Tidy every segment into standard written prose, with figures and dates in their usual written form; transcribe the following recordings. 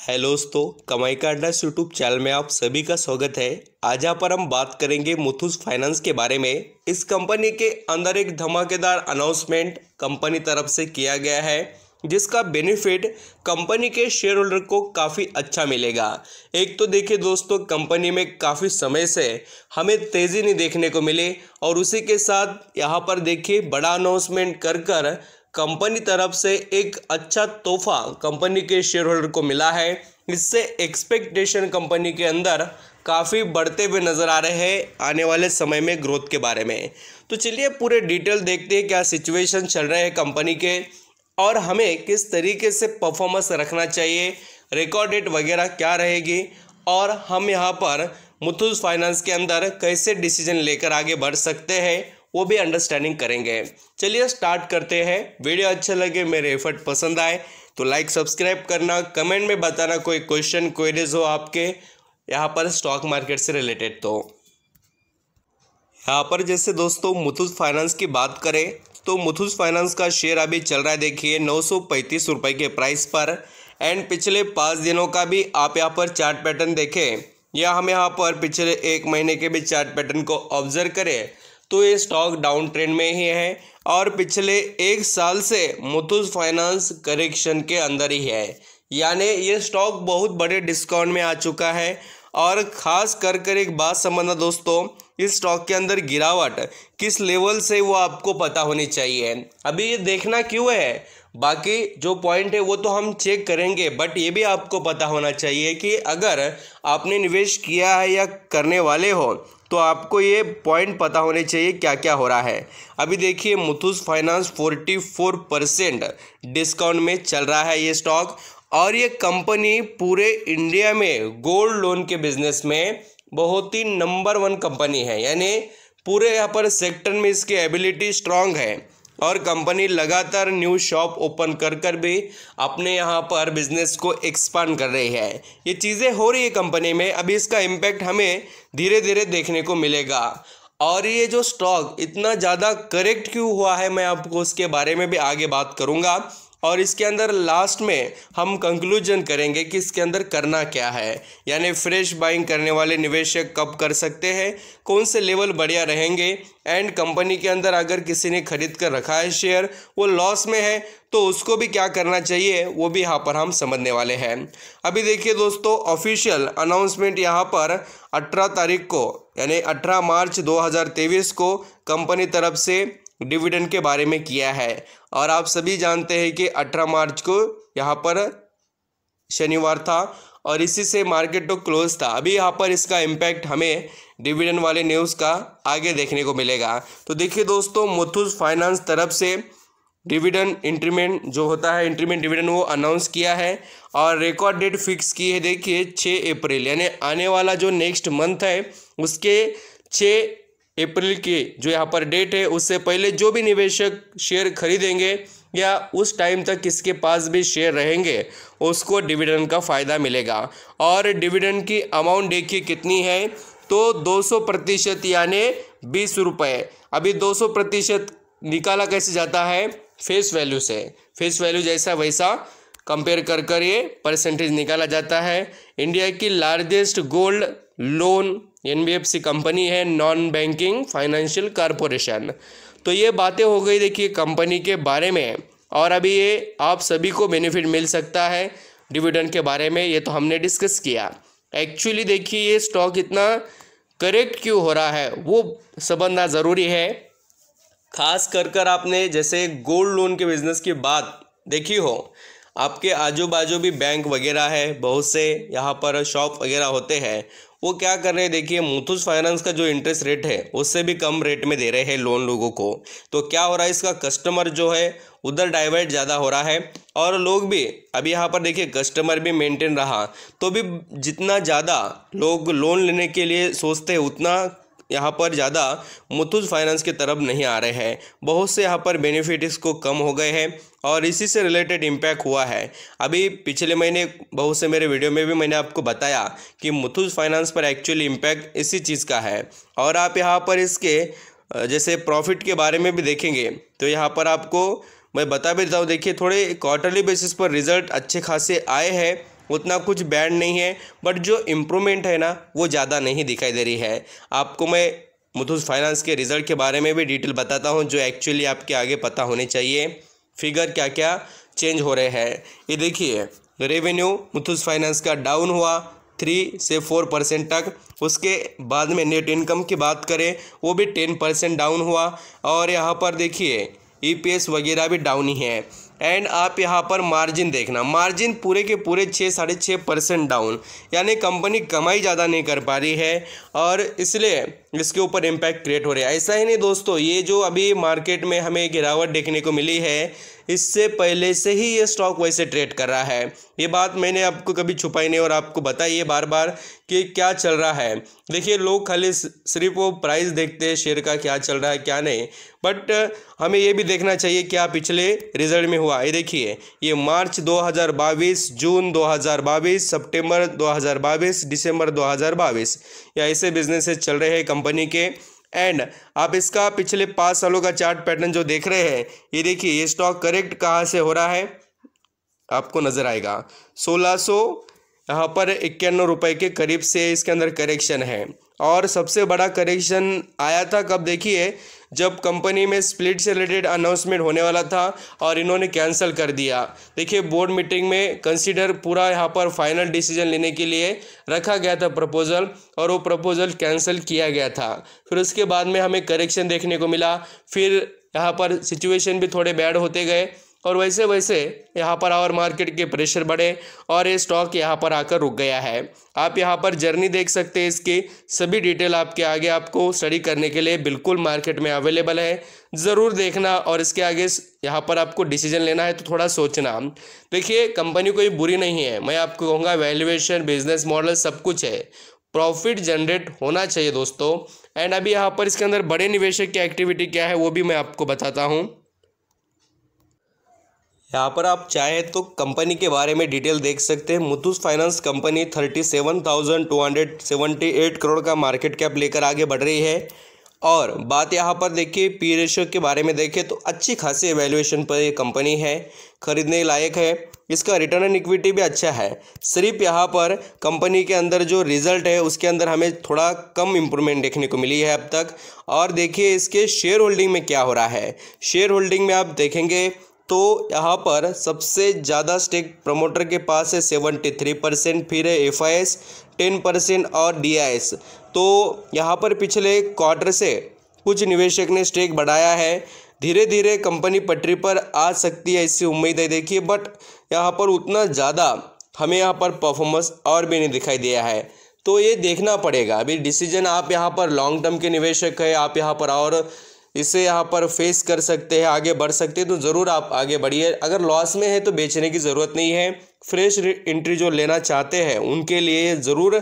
Hello दोस्तों, कमाई का अड्डा यूट्यूब चैनल में आप सभी का स्वागत है। आज यहाँ पर हम बात करेंगे मुथूट फाइनेंस के बारे में। इस कंपनी के अंदर एक धमाकेदार अनाउंसमेंट कंपनी तरफ से किया गया है, जिसका बेनिफिट कंपनी के शेयर होल्डर को काफ़ी अच्छा मिलेगा। एक तो देखिए दोस्तों, कंपनी में काफ़ी समय से हमें तेज़ी नहीं देखने को मिली और उसी के साथ यहाँ पर देखिए बड़ा अनाउंसमेंट कर कंपनी तरफ से एक अच्छा तोहफा कंपनी के शेयर होल्डर को मिला है। इससे एक्सपेक्टेशन कंपनी के अंदर काफ़ी बढ़ते हुए नज़र आ रहे हैं आने वाले समय में ग्रोथ के बारे में। तो चलिए पूरे डिटेल देखते हैं क्या सिचुएशन चल रहे हैं कंपनी के और हमें किस तरीके से परफॉर्मेंस रखना चाहिए, रिकॉर्ड डेट वगैरह क्या रहेगी और हम यहाँ पर मुथूट फाइनेंस के अंदर कैसे डिसीजन लेकर आगे बढ़ सकते हैं वो भी अंडरस्टैंडिंग करेंगे। चलिए स्टार्ट करते हैं। वीडियो अच्छा लगे, मेरे एफर्ट पसंद आए तो लाइक सब्सक्राइब करना, कमेंट में बताना कोई क्वेश्चन क्वेरीज हो आपके यहाँ पर स्टॉक मार्केट से रिलेटेड। तो यहाँ पर जैसे दोस्तों मुथूट फाइनेंस की बात करें तो मुथूट फाइनेंस का शेयर अभी चल रहा है देखिए 935 रुपये के प्राइस पर। एंड पिछले 5 दिनों का भी आप यहाँ पर चार्ट पैटर्न देखें या हम यहाँ पर पिछले 1 महीने के भी चार्ट पैटर्न को ऑब्जर्व करें तो ये स्टॉक डाउन ट्रेंड में ही है और पिछले 1 साल से मुथूट फाइनेंस करेक्शन के अंदर ही है, यानी ये स्टॉक बहुत बड़े डिस्काउंट में आ चुका है। और ख़ास कर एक बात समझना दोस्तों, इस स्टॉक के अंदर गिरावट किस लेवल से वो आपको पता होनी चाहिए। अभी ये देखना क्यों है, बाकी जो पॉइंट है वो तो हम चेक करेंगे, बट ये भी आपको पता होना चाहिए कि अगर आपने निवेश किया है या करने वाले हो तो आपको ये पॉइंट पता होने चाहिए क्या क्या हो रहा है। अभी देखिए मुथूट फाइनेंस 44% डिस्काउंट में चल रहा है ये स्टॉक और ये कंपनी पूरे इंडिया में गोल्ड लोन के बिजनेस में बहुत ही नंबर 1 कंपनी है, यानी पूरे यहाँ पर सेक्टर में इसकी एबिलिटी स्ट्रांग है और कंपनी लगातार न्यू शॉप ओपन कर भी अपने यहाँ पर बिजनेस को एक्सपांड कर रही है। ये चीज़ें हो रही है कंपनी में, अभी इसका इम्पैक्ट हमें धीरे धीरे देखने को मिलेगा। और ये जो स्टॉक इतना ज़्यादा करेक्ट क्यों हुआ है मैं आपको उसके बारे में भी आगे बात करूँगा और इसके अंदर लास्ट में हम कंक्लूजन करेंगे कि इसके अंदर करना क्या है, यानी फ्रेश बाइंग करने वाले निवेशक कब कर सकते हैं, कौन से लेवल बढ़िया रहेंगे एंड कंपनी के अंदर अगर किसी ने खरीद कर रखा है शेयर वो लॉस में है तो उसको भी क्या करना चाहिए वो भी यहाँ पर हम समझने वाले हैं। अभी देखिए दोस्तों, ऑफिशियल अनाउंसमेंट यहाँ पर 18 तारीख को यानी 18 मार्च 2023 को कंपनी तरफ से डिविडेंड के बारे में किया है और आप सभी जानते हैं कि 18 मार्च को यहाँ पर शनिवार था और इसी से मार्केट तो क्लोज था। अभी यहाँ पर इसका इम्पैक्ट हमें डिविडेंड वाले न्यूज़ का आगे देखने को मिलेगा। तो देखिए दोस्तों, मुथूट फाइनेंस तरफ से डिविडेंड इंक्रीमेंट जो होता है इंक्रीमेंट डिविडेंड वो अनाउंस किया है और रिकॉर्ड डेट फिक्स की है देखिए 6 अप्रैल, यानी आने वाला जो नेक्स्ट मंथ है उसके 6 अप्रैल की जो यहाँ पर डेट है उससे पहले जो भी निवेशक शेयर खरीदेंगे या उस टाइम तक किसके पास भी शेयर रहेंगे उसको डिविडेंड का फ़ायदा मिलेगा। और डिविडेंड की अमाउंट देखिए कितनी है तो 200% यानी 20 रुपये। अभी 200% निकाला कैसे जाता है, फेस वैल्यू से, फेस वैल्यू जैसा वैसा कंपेयर कर ये परसेंटेज निकाला जाता है। इंडिया की largest gold loan NBFC company है, नॉन बैंकिंग फाइनेंशियल कॉरपोरेशन। तो ये बातें हो गई देखिए कंपनी के बारे में और अभी ये आप सभी को बेनिफिट मिल सकता है डिविडेंड के बारे में, ये तो हमने डिस्कस किया। एक्चुअली देखिए ये स्टॉक इतना करेक्ट क्यों हो रहा है वो समझना ज़रूरी है। खास कर आपने जैसे गोल्ड लोन के बिज़नेस की बात देखी हो, आपके आजू बाजू भी बैंक वगैरह है, बहुत से यहाँ पर शॉप वगैरह होते हैं, वो क्या कर रहे हैं देखिए मुथूट फाइनेंस का जो इंटरेस्ट रेट है उससे भी कम रेट में दे रहे हैं लोन लोगों को। तो क्या हो रहा है, इसका कस्टमर जो है उधर डाइवर्ट ज़्यादा हो रहा है और लोग भी अभी यहाँ पर देखिए कस्टमर भी मेंटेन रहा तो भी जितना ज़्यादा लोग लोन लेने के लिए सोचते हैं उतना यहाँ पर ज़्यादा मुथूट फाइनेंस की तरफ नहीं आ रहे हैं। बहुत से यहाँ पर बेनिफिट इसको कम हो गए हैं और इसी से रिलेटेड इम्पैक्ट हुआ है। अभी पिछले महीने बहुत से मेरे वीडियो में भी मैंने आपको बताया कि मुथूट फाइनेंस पर एक्चुअली इम्पैक्ट इसी चीज़ का है। और आप यहाँ पर इसके जैसे प्रॉफिट के बारे में भी देखेंगे तो यहाँ पर आपको मैं बता भी देता हूँ, देखिए थोड़े क्वार्टरली बेसिस पर रिजल्ट अच्छे खासे आए हैं उतना कुछ बैड नहीं है, बट जो इम्प्रूवमेंट है ना वो ज़्यादा नहीं दिखाई दे रही है। आपको मैं मुथूट फाइनेंस के रिज़ल्ट के बारे में भी डिटेल बताता हूँ, जो एक्चुअली आपके आगे पता होने चाहिए। फिगर क्या क्या चेंज हो रहे हैं ये देखिए। रेवेन्यू मुथूट फाइनेंस का डाउन हुआ 3 से 4% तक। उसके बाद में नेट इनकम की बात करें वो भी 10% डाउन हुआ। और यहाँ पर देखिए EPS वगैरह भी डाउन ही है। एंड आप यहाँ पर मार्जिन देखना, मार्जिन पूरे के पूरे 6-6.5% डाउन, यानी कंपनी कमाई ज़्यादा नहीं कर पा रही है और इसलिए इसके ऊपर इम्पैक्ट क्रिएट हो रहा है। ऐसा ही नहीं दोस्तों, ये जो अभी मार्केट में हमें गिरावट देखने को मिली है, इससे पहले से ही ये स्टॉक वैसे ट्रेड कर रहा है। ये बात मैंने आपको कभी छुपाई नहीं और आपको बताइए बार बार कि क्या चल रहा है। देखिए लोग खाली सिर्फ वो प्राइस देखते हैं शेयर का, क्या चल रहा है क्या नहीं, बट हमें ये भी देखना चाहिए क्या पिछले रिजल्ट में हुआ। ये देखिए, ये मार्च 2022, जून 2022, सितंबर 2022, दिसंबर 2022, या ऐसे बिजनेसेस चल रहे हैं कंपनी के। एंड आप इसका पिछले 5 सालों का चार्ट पैटर्न जो देख रहे हैं, ये देखिए ये स्टॉक करेक्ट कहाँ से हो रहा है आपको नज़र आएगा। 1600 यहाँ पर 51 रुपये के करीब से इसके अंदर करेक्शन है। और सबसे बड़ा करेक्शन आया था कब देखिए, जब कंपनी में स्प्लिट से रिलेटेड अनाउंसमेंट होने वाला था और इन्होंने कैंसिल कर दिया। देखिए बोर्ड मीटिंग में कंसीडर पूरा यहाँ पर फाइनल डिसीजन लेने के लिए रखा गया था प्रपोजल, और वो प्रपोजल कैंसिल किया गया था। फिर उसके बाद में हमें करेक्शन देखने को मिला। फिर यहाँ पर सिचुएशन भी थोड़े बैड होते गए और वैसे वैसे यहाँ पर और मार्केट के प्रेशर बढ़े और ये स्टॉक यहाँ पर आकर रुक गया है। आप यहाँ पर जर्नी देख सकते हैं, इसकी सभी डिटेल आपके आगे आपको स्टडी करने के लिए बिल्कुल मार्केट में अवेलेबल है, ज़रूर देखना। और इसके आगे यहाँ पर आपको डिसीजन लेना है तो थोड़ा सोचना। देखिए कंपनी कोई बुरी नहीं है, मैं आपको कहूँगा वैल्यूएशन, बिजनेस मॉडल सब कुछ है, प्रॉफिट जनरेट होना चाहिए दोस्तों। एंड अभी यहाँ पर इसके अंदर बड़े निवेशक की एक्टिविटी क्या है वो भी मैं आपको बताता हूँ। यहाँ पर आप चाहे तो कंपनी के बारे में डिटेल देख सकते हैं। मुथूट फाइनेंस कंपनी 37,278 करोड़ का मार्केट कैप लेकर आगे बढ़ रही है। और बात यहाँ पर देखिए पी रेशियो के बारे में देखें तो अच्छी खासी वैल्यूएशन पर ये कंपनी है, खरीदने लायक है। इसका रिटर्न ऑन इक्विटी भी अच्छा है। सिर्फ यहाँ पर कंपनी के अंदर जो रिजल्ट है उसके अंदर हमें थोड़ा कम इम्प्रूवमेंट देखने को मिली है अब तक। और देखिए इसके शेयर होल्डिंग में क्या हो रहा है। शेयर होल्डिंग में आप देखेंगे तो यहाँ पर सबसे ज़्यादा स्टेक प्रमोटर के पास है 73%, फिर है FIS 10% और DIS। तो यहाँ पर पिछले क्वार्टर से कुछ निवेशक ने स्टेक बढ़ाया है। धीरे धीरे कंपनी पटरी पर आ सकती है इससे उम्मीद है देखिए, बट यहाँ पर उतना ज़्यादा हमें यहाँ पर परफॉर्मेंस और भी नहीं दिखाई दिया है। तो ये देखना पड़ेगा अभी डिसीजन। आप यहाँ पर लॉन्ग टर्म के निवेशक है, आप यहाँ पर और इसे यहाँ पर फेस कर सकते हैं, आगे बढ़ सकते हैं, तो ज़रूर आप आगे बढ़िए। अगर लॉस में है तो बेचने की ज़रूरत नहीं है। फ्रेश एंट्री जो लेना चाहते हैं उनके लिए ज़रूर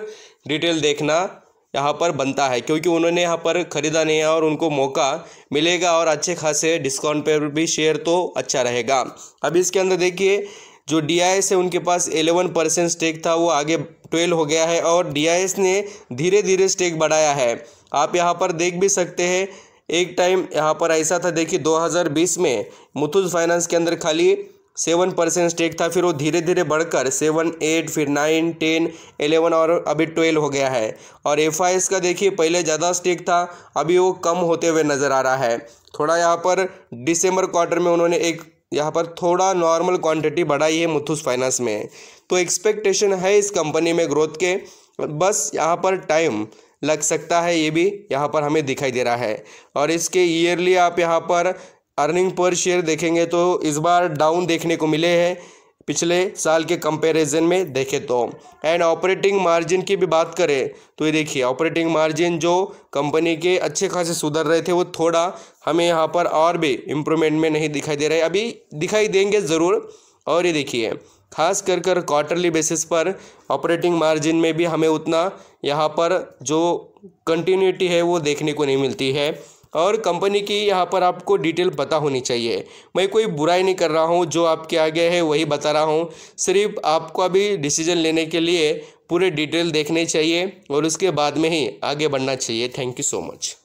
डिटेल देखना यहाँ पर बनता है, क्योंकि उन्होंने यहाँ पर ख़रीदा नहीं है और उनको मौका मिलेगा और अच्छे खासे डिस्काउंट पर भी शेयर तो अच्छा रहेगा। अभी इसके अंदर देखिए जो DIS है उनके पास 11% स्टेक था, वो आगे 12 हो गया है और DIS ने धीरे धीरे स्टेक बढ़ाया है। आप यहाँ पर देख भी सकते हैं, एक टाइम यहाँ पर ऐसा था देखिए 2020 में मुथूट फाइनेंस के अंदर खाली 7% स्टेक था, फिर वो धीरे धीरे बढ़कर 7, 8, फिर 9, 10, 11 और अभी 12 हो गया है। और FIS का देखिए पहले ज़्यादा स्टेक था, अभी वो कम होते हुए नज़र आ रहा है। थोड़ा यहाँ पर दिसंबर क्वार्टर में उन्होंने एक यहाँ पर थोड़ा नॉर्मल क्वांटिटी बढ़ाई है मुथूट फाइनेंस में। तो एक्सपेक्टेशन है इस कंपनी में ग्रोथ के, बस यहाँ पर टाइम लग सकता है, ये भी यहाँ पर हमें दिखाई दे रहा है। और इसके ईयरली आप यहाँ पर अर्निंग पर शेयर देखेंगे तो इस बार डाउन देखने को मिले हैं पिछले साल के कंपैरिजन में देखें तो। एंड ऑपरेटिंग मार्जिन की भी बात करें तो ये देखिए ऑपरेटिंग मार्जिन जो कंपनी के अच्छे खासे सुधर रहे थे वो थोड़ा हमें यहाँ पर और भी इम्प्रूवमेंट में नहीं दिखाई दे रहा है, अभी दिखाई देंगे ज़रूर। और ये देखिए खास कर क्वार्टरली बेसिस पर ऑपरेटिंग मार्जिन में भी हमें उतना यहाँ पर जो कंटिन्यूटी है वो देखने को नहीं मिलती है। और कंपनी की यहाँ पर आपको डिटेल पता होनी चाहिए। मैं कोई बुराई नहीं कर रहा हूँ, जो आपके आगे है वही बता रहा हूँ। सिर्फ आपको अभी डिसीजन लेने के लिए पूरे डिटेल देखने चाहिए और उसके बाद में ही आगे बढ़ना चाहिए। Thank you so much.